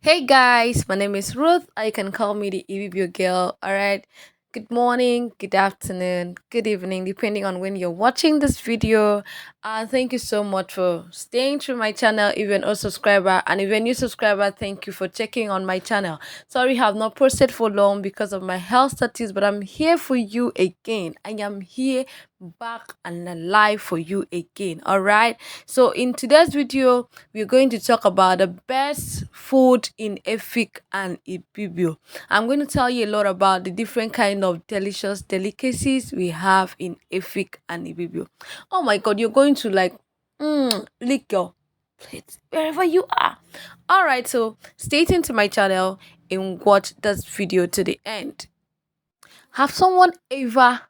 Hey guys, my name is Ruth. Or you can call me the Ibibio girl. All right. Good morning, good afternoon, good evening, depending on when you're watching this video. Thank you so much for staying through my channel. If you're an old subscriber and if you're a new subscriber, thank you for checking on my channel. Sorry, I have not posted for long because of my health status, but I'm here for you again. I am here back and alive for you again. All right. So in today's video, we're going to talk about the best food in Efik and Ibibio. I'm going to tell you a lot about the different kind of delicious delicacies we have in Efik and Ibibio. Oh my god, you're going to lick your plate wherever you are. All right, so stay tuned to my channel and watch this video to the end. Have someone ever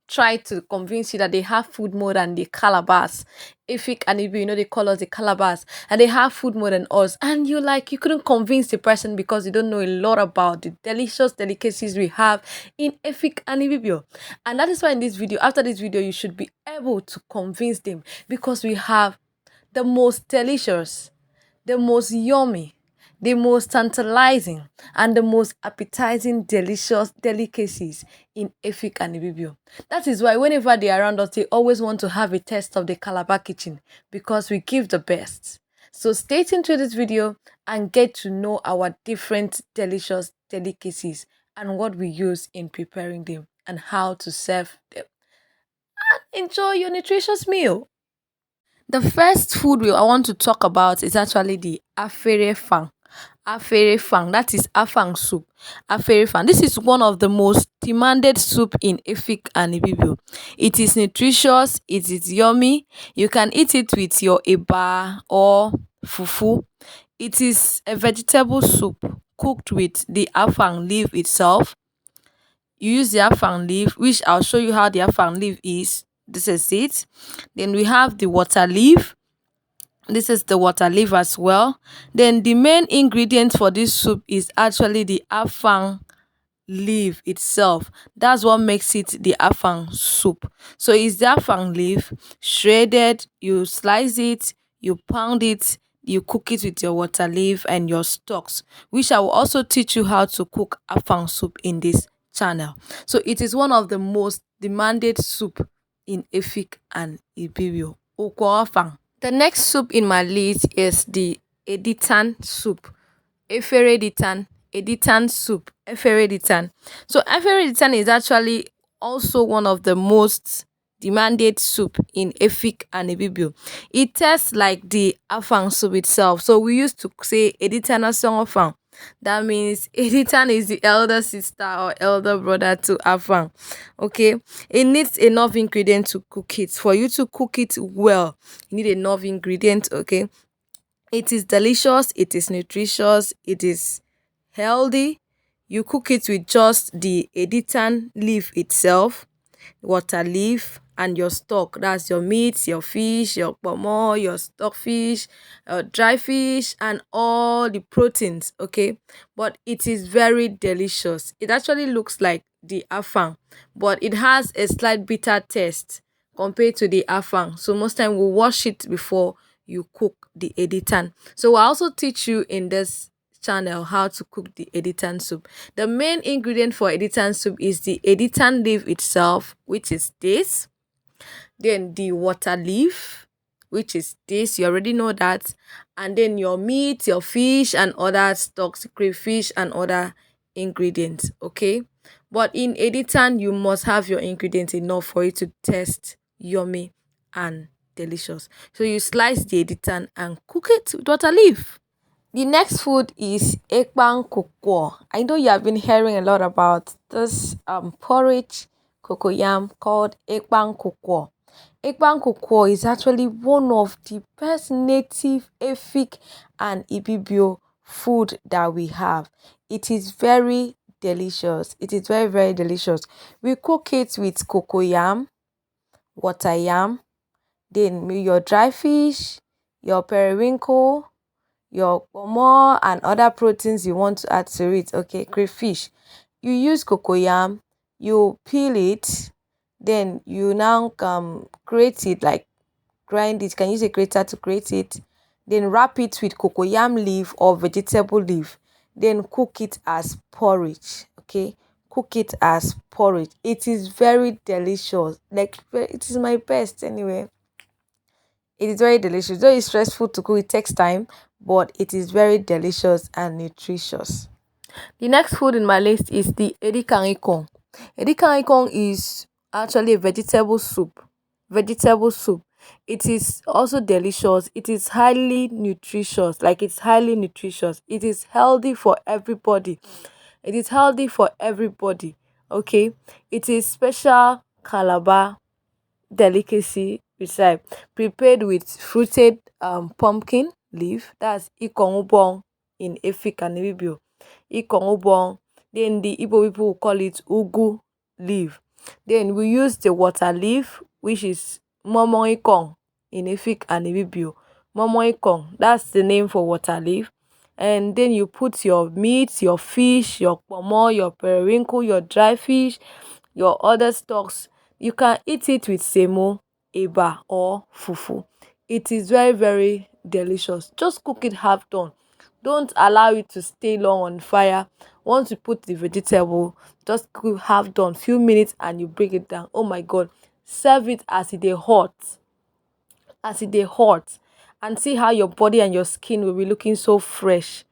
tried to convince you that they have food more than the Calabars? Efik and Ibi, they call us the Calabars, and they have food more than us. And you couldn't convince the person because you don't know a lot about the delicious delicacies we have in Efik and Ibibio. And that is why in this video, after this video, you should be able to convince them because we have the most delicious, the most yummy, the most tantalizing, and the most appetizing, delicious delicacies in Efik and Ibibio. That is why whenever they are around us, they always want to have a taste of the Calabar kitchen because we give the best. So stay tuned to this video and get to know our different delicious delicacies and what we use in preparing them and how to serve them. Enjoy your nutritious meal. The first food I want to talk about is actually the Afere Fang. Afere Fang, that is Afang soup. Afere Fang. This is one of the most demanded soup in Efik and Ibibio. It is nutritious, it is yummy. You can eat it with your eba or fufu. It is a vegetable soup cooked with the Afang leaf itself. You use the Afang leaf, which I'll show you how the Afang leaf is. This is it. Then we have the water leaf. This is the water leaf as well. Then the main ingredient for this soup is actually the Afang leaf itself. That's what makes it the Afang soup. So it's the Afang leaf shredded, you slice it, you pound it, you cook it with your water leaf and your stocks, which I will also teach you how to cook Afang soup in this channel. So it is one of the most demanded soup in Efik and Ibibio. Okro Afang. The next soup in my list is the Editan soup. Efere Editan soup. Efere Editan. So Efere Editan is actually also one of the most demanded soup in Efik and Ibibio. It tastes like the Afang soup itself. So we used to say Editan Afang. That means Editan is the elder sister or elder brother to Afang. Okay, it needs enough ingredients to cook it. For you to cook it well, you need enough ingredients. Okay, it is delicious, it is nutritious, it is healthy. You cook it with just the editan leaf itself, water leaf, and your stock. That's your meat, your fish, your pomo, your stockfish, dry fish, and all the proteins. Okay, but it is very delicious. It actually looks like the afang, but it has a slight bitter taste compared to the afang. So most time we wash it before you cook the editan. So I also teach you in this channel how to cook the editan soup. The main ingredient for editan soup is the editan leaf itself, which is this. Then the water leaf, which is this. You already know that. And then your meat, your fish, and other stocks, crayfish, and other ingredients. Okay. But in editan, you must have your ingredients enough for it to taste yummy and delicious. So you slice the editan and cook it with water leaf. The next food is ekpang kokwo. I know you have been hearing a lot about this porridge cocoyam called ekpang kokwo. Ekpang kokwo is actually one of the best native Efik and Ibibio food that we have. It is very delicious. It is very, very delicious. We cook it with cocoyam, water yam, then your dry fish, your periwinkle, your pomo and other proteins you want to add to it. Okay, crayfish. You use cocoyam, you peel it, then you now grate it, like grind it. You can use a grater to grate it. Then wrap it with cocoyam leaf or vegetable leaf. then cook it as porridge. Okay, cook it as porridge. It is very delicious. Like it is my best anyway. It is very delicious. Though it's stressful to cook, it takes time, but it is very delicious and nutritious. The next food in my list is the ikon. Ikon is actually a vegetable soup. Vegetable soup. It is also delicious. It is highly nutritious. Like it's highly nutritious. It is healthy for everybody. It is healthy for everybody. Okay. It is special Calabar delicacy recipe prepared with fruited pumpkin leaf. That's ikon in Efik and Ibibio. Ikon. Then the Igbo people will call it ugu leaf. Then we use the water leaf, which is momo ikon in Efik and Ibibio. Momo ikon, that's the name for water leaf. And then you put your meat, your fish, your pomo, your periwinkle, your dry fish, your other stocks. You can eat it with semo, eba, or fufu. It is very, very delicious. Just cook it half done. Don't allow it to stay long on fire. Once you put the vegetable, just cook half done, few minutes, and you bring it down. Oh my god. Serve it as it is hot. As it is hot. And see how your body and your skin will be looking so fresh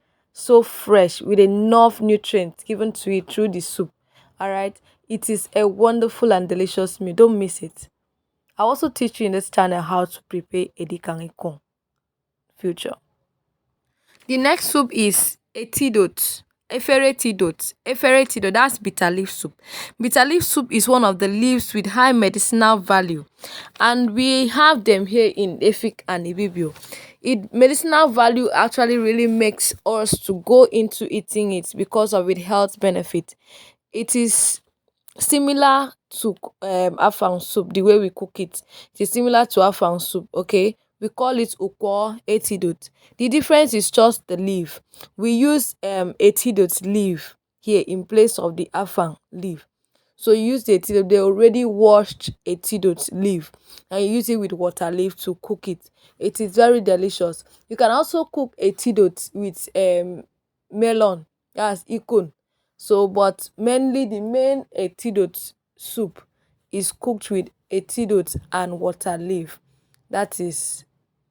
with enough nutrients given to it through the soup. All right, it is a wonderful and delicious meal. Don't miss it. I also teach you in this channel how to prepare edikan ikong future. The next soup is etidot. Efere Etidot. Efere Etidot, that's bitter leaf soup. Bitter leaf soup is one of the leaves with high medicinal value, and we have them here in Efik and Ibibio. It medicinal value actually really makes us to go into eating it because of its health benefit. It is similar to Afang soup, the way we cook it. It is similar to Afang soup, okay? We call it Okro Etidot. The difference is just the leaf. We use Etidot leaf here in place of the Afang leaf. So you use the Etidot, they already washed Etidot leaf, and you use it with water leaf to cook it. It is very delicious. You can also cook Etidot with melon, that's ikon. So, but mainly the main etidot soup is cooked with etidot and water leaf. That is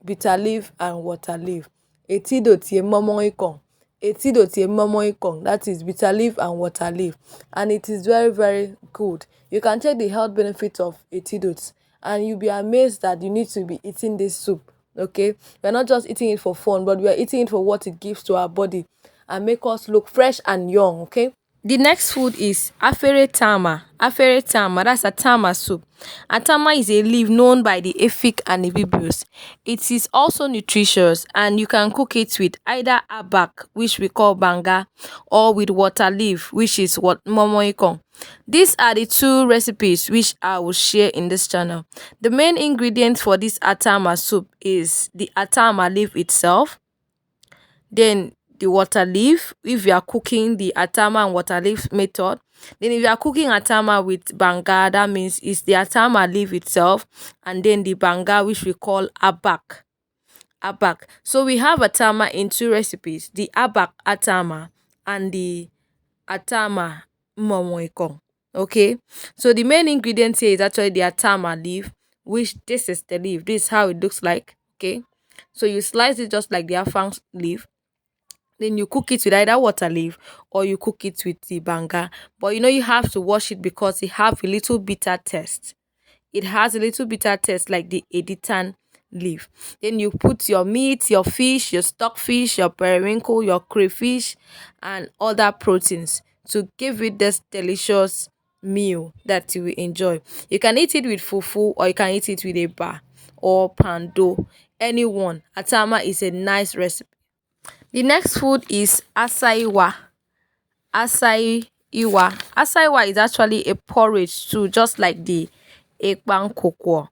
bitter leaf and water leaf. Etidot ye momo ikong. Etidot ye momo ikong. That is bitter leaf and water leaf. And it is very, very good. You can check the health benefits of etidot, and you'll be amazed that you need to be eating this soup. Okay, we're not just eating it for fun, but we are eating it for what it gives to our body and make us look fresh and young. Okay, the next food is Afere Tama. Afere Tama, that's Atama soup. Atama is a leaf known by the Efik and Ibibios. It is also nutritious, and you can cook it with either Abak, which we call Banga, or with water leaf, which is what Momoikon. These are the two recipes which I will share in this channel. The main ingredient for this Atama soup is the Atama leaf itself, then the water leaf if you are cooking the atama and water leaf method. Then if you are cooking atama with banga, that means it's the atama leaf itself, and then the banga, which we call abak. So we have atama in two recipes, the abak atama and the atama momoikong. Okay, so the main ingredient here is actually the atama leaf, which this is the leaf. This is how it looks like. Okay, so you slice it just like the afang leaf, then you cook it with either water leaf or you cook it with the banga. But you know you have to wash it because it have a little bitter taste. It has a little bitter taste like the editan leaf. Then you put your meat, your fish, your stockfish, your periwinkle, your crayfish, and other proteins to give it this delicious meal that you will enjoy. You can eat it with fufu, or you can eat it with a bar or pando. Anyone. Atama is a nice recipe. The next food is asaiwa. Asaiwa. Asaiwa is actually a porridge too, just like the ekpan cocoa.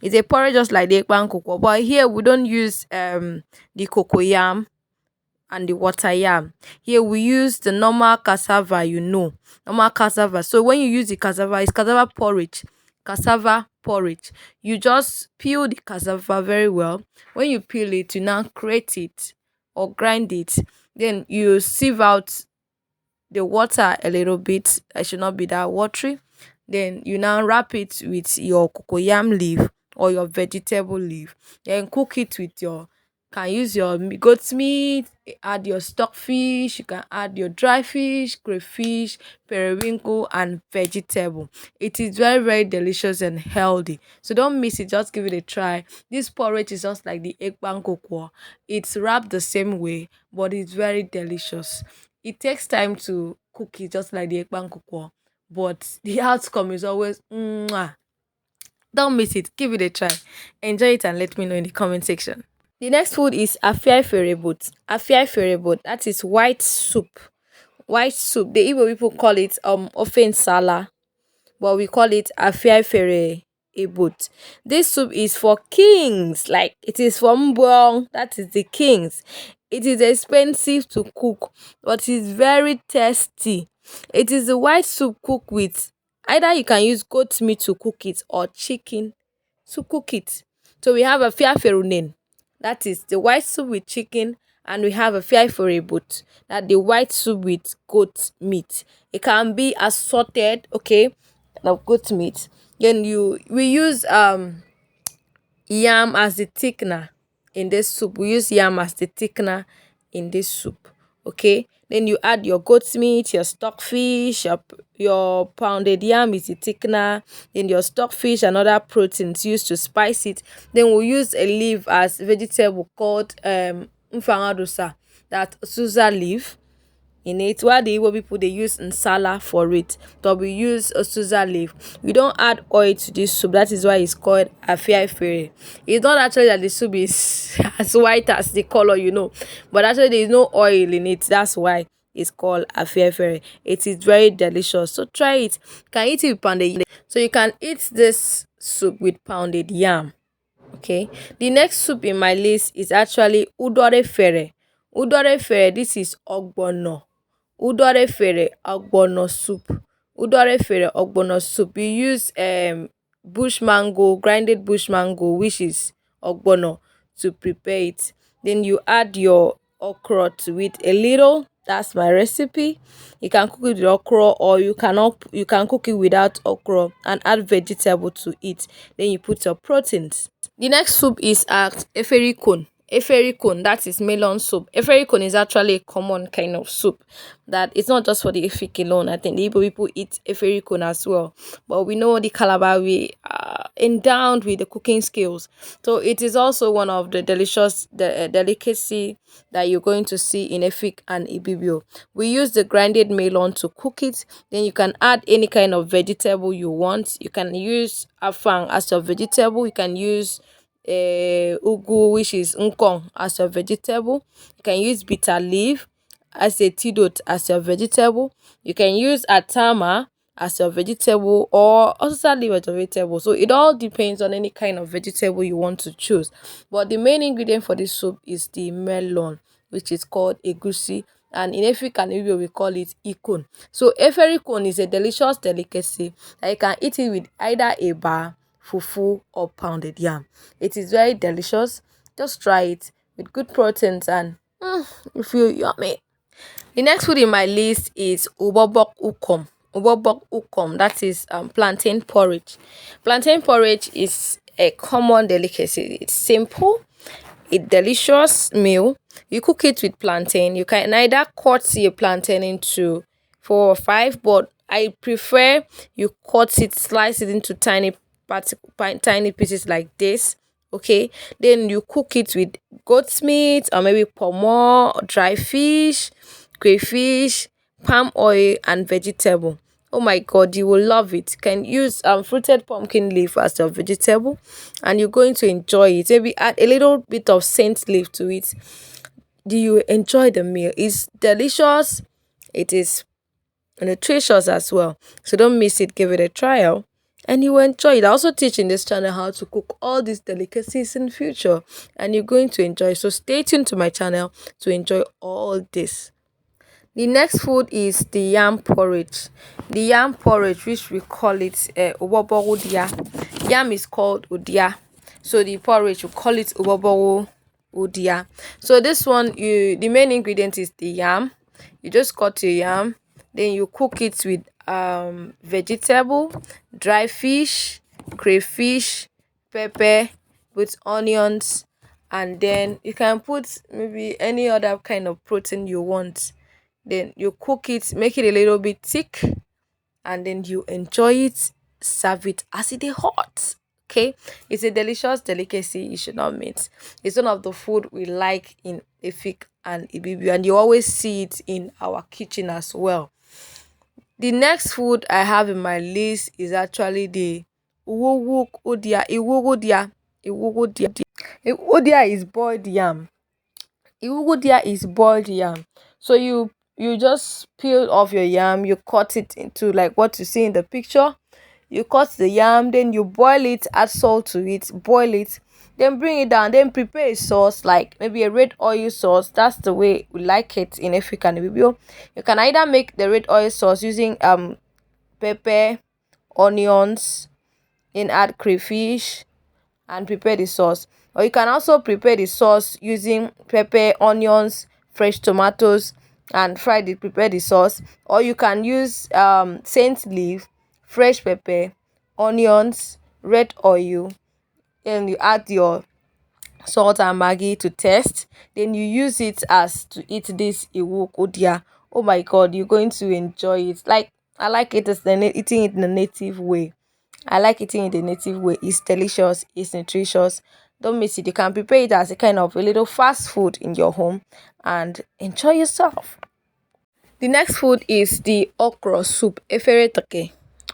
It's a porridge just like the ekpan cocoa, but here we don't use the cocoyam and the water yam. Here we use the normal cassava, normal cassava. So when you use the cassava, it's cassava porridge. Cassava porridge. You just peel the cassava very well. When you peel it, you now grate it or grind it. Then you sieve out the water a little bit. It should not be that watery. Then you now wrap it with your cocoyam leaf or your vegetable leaf. Then cook it with your, can use your goat's meat, add your stockfish, you can add your dry fish, crayfish, periwinkle, and vegetable. It is very, very delicious and healthy. So don't miss it, just give it a try. This porridge is just like the egg cocoa. It's wrapped the same way, but it's very delicious. It takes time to cook it just like the egg cocoa, but the outcome is always mwah. Don't miss it. Give it a try. Enjoy it and let me know in the comment section. The next food is Afere Etidot. Afere Etidot, that is white soup. White soup. The Igbo people call it ofen sala, but we call it Efere Etidot. This soup is for kings, like it is for Mbong, that is the kings. It is expensive to cook, but it's very tasty. It is a white soup cooked with, either you can use goat meat to cook it or chicken to cook it. So we have a fiaferunen, that is the white soup with chicken, and we have a fiaferebut, that the white soup with goat meat. It can be assorted, okay, of goat meat. Then we use yam as the thickener in this soup. We use yam as the thickener in this soup. Okay. Then you add your goat's meat, your stockfish, your pounded yam is the thickener, then your stockfish and other proteins used to spice it. Then we'll use a leaf as vegetable called mfangadosa, that Susa leaf in it. While the Igbo people they use nsala for it, but we use a Susa leaf. We don't add oil to this soup. That is why it's called Afere. It's not actually that the soup is as white as the color, but actually there is no oil in it. That's why it's called Afere. It is very delicious. So try it. You can eat it with pounded yam. So you can eat this soup with pounded yam. Okay. The next soup in my list is actually udore fere. Udore fere. This is ogbono. Udore fere ogbono soup. Udore fere ogbono soup. We use bush mango, grinded bush mango, which is ogbono, to prepare it. Then you add your okro to it a little. That's my recipe. You can cook it with okro, or you can cook it without okro and add vegetable to it. Then you put your proteins. The next soup is at Efere Etidot. Efere Etidot, that is melon soup. Efere Etidot is actually a common kind of soup that it's not just for the Efik alone. I think the Igbo people eat Efere Etidot as well. But we know the Calabar, we are endowed with the cooking skills. So it is also one of the delicious delicacy that you're going to see in Efik and Ibibio. We use the grinded melon to cook it. Then you can add any kind of vegetable you want. You can use Afang as your vegetable. You can use ugu, which is nkong, as your vegetable. You can use bitter leaf as a tidot as your vegetable. You can use Atama as your vegetable, or also leave as your vegetable. So it all depends on any kind of vegetable you want to choose. But the main ingredient for this soup is the melon, which is called egusi, and in Efik and Ibibio we call it ikon. So Efere Etidot is a delicious delicacy that you can eat it with either eba, fufu, or pounded yam. It is very delicious. Just try it with good proteins and you feel yummy. The next food in my list is ubobok ukom. Ubobok ukom, that is plantain porridge. Plantain porridge is a common delicacy. It's simple, it's delicious meal. You cook it with plantain. You can either cut your plantain into 4 or 5, but I prefer you cut it, slice it into tiny pieces like this. Okay, then you cook it with goat's meat or maybe pomo, dry fish, crayfish, palm oil, and vegetable. Oh my god, you will love it. You can use fruited pumpkin leaf as your vegetable, and you're going to enjoy it. Maybe add a little bit of scent leaf to it. Do you enjoy the meal? It's delicious. It is nutritious as well. So don't miss it. Give it a trial and you will enjoy it. I also teach in this channel how to cook all these delicacies in future, and you're going to enjoy. So stay tuned to my channel to enjoy all this. The next food is the yam porridge. The yam porridge, which we call it ubobo udia. Yam is called udia. So the porridge, we call it ubobo odia. So this one, the main ingredient is the yam. You just cut your yam, then you cook it with vegetable, dry fish, crayfish, pepper, with onions, and then you can put maybe any other kind of protein you want. Then you cook it, make it a little bit thick, and then you enjoy it. Serve it as it is hot. Okay, it's a delicious delicacy you should not miss. It's one of the food we like in Efik and Ibibio, and you always see it in our kitchen as well. The next food I have in my list is actually the uwuwu odia. Iwugudia. Iwugudia. Iwugudia is boiled yam. Iwugudia is boiled yam. So you just peel off your yam, you cut it into like what you see in the picture. You cut the yam, then you boil it, add salt to it, boil it, then bring it down, then prepare a sauce like maybe a red oil sauce. That's the way we like it in African Ibibio. You can either make the red oil sauce using pepper, onions, then add crayfish and prepare the sauce. Or you can also prepare the sauce using pepper, onions, fresh tomatoes, and prepare the sauce. Or you can use saint leaf, fresh pepper, onions, red oil, and you add your salt and maggi to taste. Then you use it as to eat this iwu kodia. Oh my god, you're going to enjoy it. Like I like it as eating it in the native way. I like eating it the native way. It's delicious, it's nutritious. Don't miss it. You can prepare it as a kind of a little fast food in your home and enjoy yourself. The next food is the okra soup, Efere Etidot.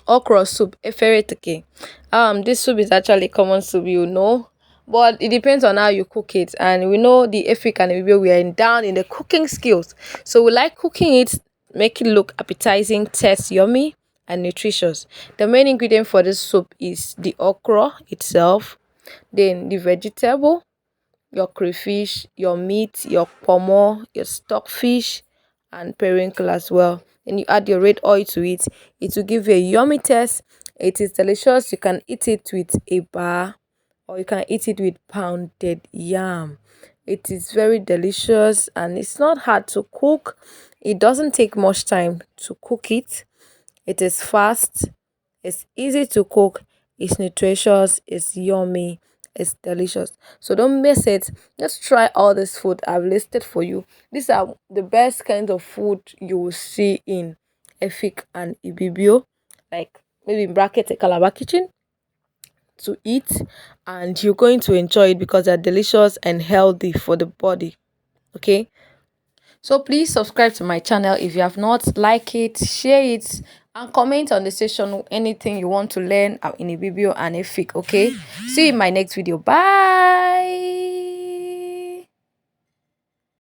Okra soup, Efere Etidot. This soup is actually common soup, you know, but it depends on how you cook it. And we know the Efik and Ibibio, we are down in the cooking skills, so we like cooking it, make it look appetizing, taste yummy, and nutritious. The main ingredient for this soup is the okra itself, then the vegetable, your crayfish, your meat, your pomo, your stockfish, and periwinkle as well. Then you add your red oil to it. It will give you a yummy taste. It is delicious. You can eat it with a bar, or you can eat it with pounded yam. It is very delicious and it's not hard to cook. It doesn't take much time to cook it. It is fast, it's easy to cook, it's nutritious, it's yummy, it's delicious. So don't miss it. Just try all this food I've listed for you. These are the best kinds of food you will see in Efik and Ibibio, like maybe in bracket a Calabar kitchen to eat, and you're going to enjoy it because they're delicious and healthy for the body. Okay, so please subscribe to my channel if you have not. Like it, share it, and comment on the section anything you want to learn in Ibibio and Efik. Okay, see you in my next video. Bye.